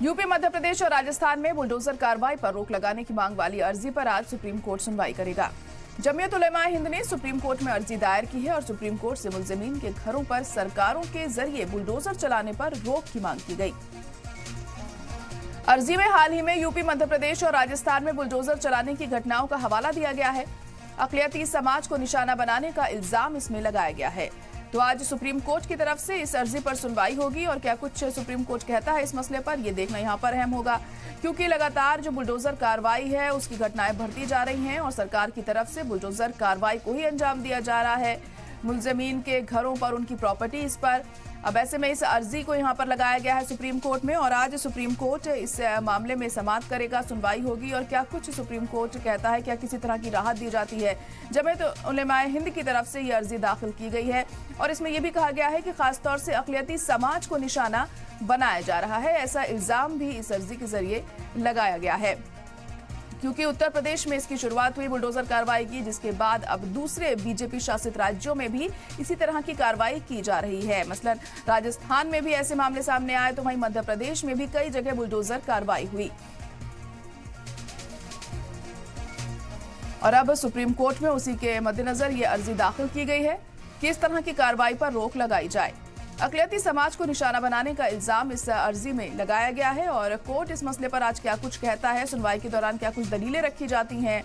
UP, Madhya Pradesh और राजस्थान में bulldozer कार्रवाई पर रोक लगाने की मांग वाली अर्जी पर आज सुप्रीम कोर्ट सुनवाई करेगा। जमीयत उलेमा हिंद ने सुप्रीम कोर्ट में अर्जी दायर की है और सुप्रीम कोर्ट से मुलजिमीन के घरों पर सरकारों के जरिए बुलडोजर चलाने पर रोक की मांग की गई। अर्जी में हाल ही में यूपी, मध्य प्रदेश और राजस्थान में बुलडोजर चलाने की घटनाओं का हवाला दिया गया है। अक़लियती समाज को निशाना बनाने का इल्जाम इसमें लगाया गया है। तो आज सुप्रीम कोर्ट की तरफ से इस अर्जी पर सुनवाई होगी और क्या कुछ सुप्रीम कोर्ट कहता है इस मसले पर, यह देखना यहां पर अहम होगा, क्योंकि लगातार जो बुलडोजर कार्रवाई है उसकी घटनाएं बढ़ती जा रही हैं और सरकार की तरफ से बुलडोजर कार्रवाई को ही अंजाम दिया जा रहा है, मुलजमीन के घरों पर, उनकी प्रॉपर्टीज पर। अब ऐसे में इस अर्जी को यहां पर लगाया गया है सुप्रीम कोर्ट में और आज सुप्रीम कोर्ट इस मामले में समाअत करेगा, सुनवाई होगी और क्या कुछ सुप्रीम कोर्ट कहता है, क्या किसी तरह की राहत दी जाती है। जमीयत उलेमा हिंद की तरफ से ये अर्जी दाखिल की गई है और इसमें यह भी कहा गया है कि खासतौर से अक़लियती समाज को निशाना बनाया जा रहा है, ऐसा इल्जाम भी इस अर्जी के जरिए लगाया गया है। क्योंकि उत्तर प्रदेश में इसकी शुरुआत हुई बुलडोजर कार्रवाई की, जिसके बाद अब दूसरे बीजेपी शासित राज्यों में भी इसी तरह की कार्रवाई की जा रही है। मसलन राजस्थान में भी ऐसे मामले सामने आए तो वहीं मध्य प्रदेश में भी कई जगह बुलडोजर कार्रवाई हुई। और अब सुप्रीम कोर्ट में उसी के मद्देनजर ये अर्जी दाखिल की गई है कि इस तरह की कार्रवाई पर रोक लगाई जाए। अक़लियती समाज को निशाना बनाने का इल्जाम इस अर्जी में लगाया गया है और कोर्ट इस मसले पर आज क्या कुछ कहता है, सुनवाई के दौरान क्या कुछ दलीलें रखी जाती हैं,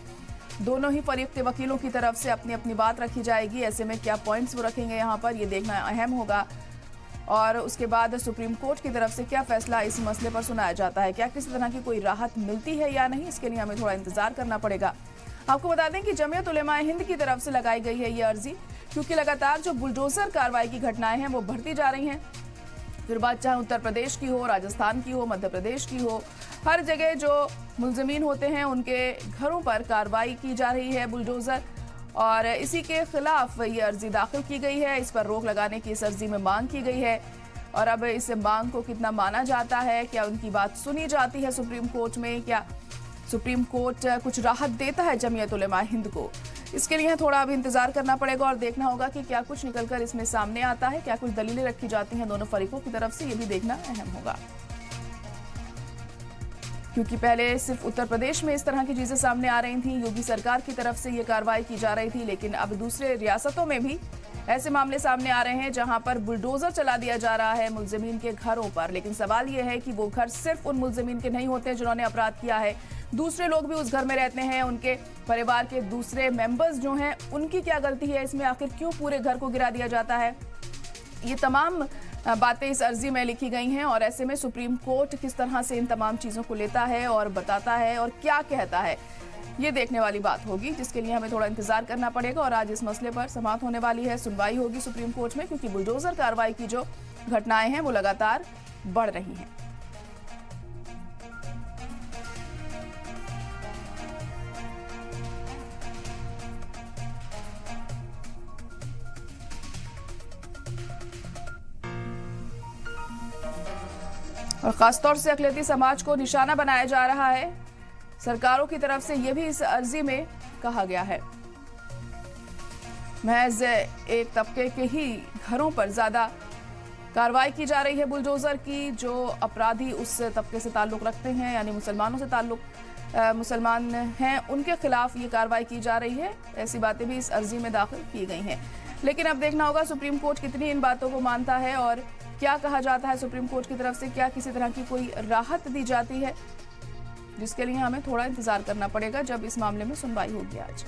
दोनों ही फरीक के वकीलों की तरफ से अपनी अपनी बात रखी जाएगी। ऐसे में क्या पॉइंट्स वो रखेंगे यहाँ पर, ये देखना अहम होगा। और उसके बाद सुप्रीम कोर्ट की तरफ से क्या फैसला इस मसले पर सुनाया जाता है, क्या किसी तरह की कोई राहत मिलती है या नहीं, इसके लिए हमें थोड़ा इंतजार करना पड़ेगा। आपको बता दें कि जमीयत उलेमा हिंद की तरफ से लगाई गई है ये अर्जी, क्योंकि लगातार जो बुलडोजर कार्रवाई की घटनाएं हैं वो बढ़ती जा रही हैं। फिर बात चाहे उत्तर प्रदेश की हो, राजस्थान की हो, मध्य प्रदेश की हो, हर जगह जो मुलजिमीन होते हैं उनके घरों पर कार्रवाई की जा रही है बुलडोजर और इसी के खिलाफ ये अर्जी दाखिल की गई है। इस पर रोक लगाने की इस अर्जी में मांग की गई है और अब इस मांग को कितना माना जाता है, क्या उनकी बात सुनी जाती है सुप्रीम कोर्ट में, क्या सुप्रीम कोर्ट कुछ राहत देता है जमीयत उलेमा हिंद को, इसके लिए थोड़ा अब इंतजार करना पड़ेगा और देखना होगा कि क्या कुछ निकलकर इसमें सामने आता है, क्या कुछ दलीलें रखी जाती हैं दोनों फरीकों की तरफ से, ये भी देखना अहम होगा। क्योंकि पहले सिर्फ उत्तर प्रदेश में इस तरह की चीजें सामने आ रही थी, योगी सरकार की तरफ से ये कार्रवाई की जा रही थी, लेकिन अब दूसरे रियासतों में भी ऐसे मामले सामने आ रहे हैं जहां पर बुलडोजर चला दिया जा रहा है मुलजिमीन के घरों पर। लेकिन सवाल यह है कि वो घर सिर्फ उन मुलजिमीन के नहीं होते जिन्होंने अपराध किया है, दूसरे लोग भी उस घर में रहते हैं, उनके परिवार के दूसरे मेंबर्स जो हैं उनकी क्या गलती है इसमें, आखिर क्यों पूरे घर को गिरा दिया जाता है। ये तमाम बातें इस अर्जी में लिखी गई हैं और ऐसे में सुप्रीम कोर्ट किस तरह से इन तमाम चीज़ों को लेता है और बताता है और क्या कहता है, ये देखने वाली बात होगी, जिसके लिए हमें थोड़ा इंतजार करना पड़ेगा। और आज इस मसले पर समाअत होने वाली है, सुनवाई होगी सुप्रीम कोर्ट में, क्योंकि बुलडोजर कार्रवाई की जो घटनाएं हैं वो लगातार बढ़ रही हैं। और खासतौर से अक़लियती समाज को निशाना बनाया जा रहा है सरकारों की तरफ से, यह भी इस अर्जी में कहा गया है। महज एक तबके के ही घरों पर ज्यादा कार्रवाई की जा रही है बुलडोजर की, जो अपराधी उस तबके से ताल्लुक रखते हैं, यानी मुसलमानों से मुसलमान हैं, उनके खिलाफ ये कार्रवाई की जा रही है। ऐसी बातें भी इस अर्जी में दाखिल की गई हैं। लेकिन अब देखना होगा सुप्रीम कोर्ट कितनी इन बातों को मानता है और क्या कहा जाता है सुप्रीम कोर्ट की तरफ से, क्या किसी तरह की कोई राहत दी जाती है, जिसके लिए हमें थोड़ा इंतजार करना पड़ेगा जब इस मामले में सुनवाई होगी आज।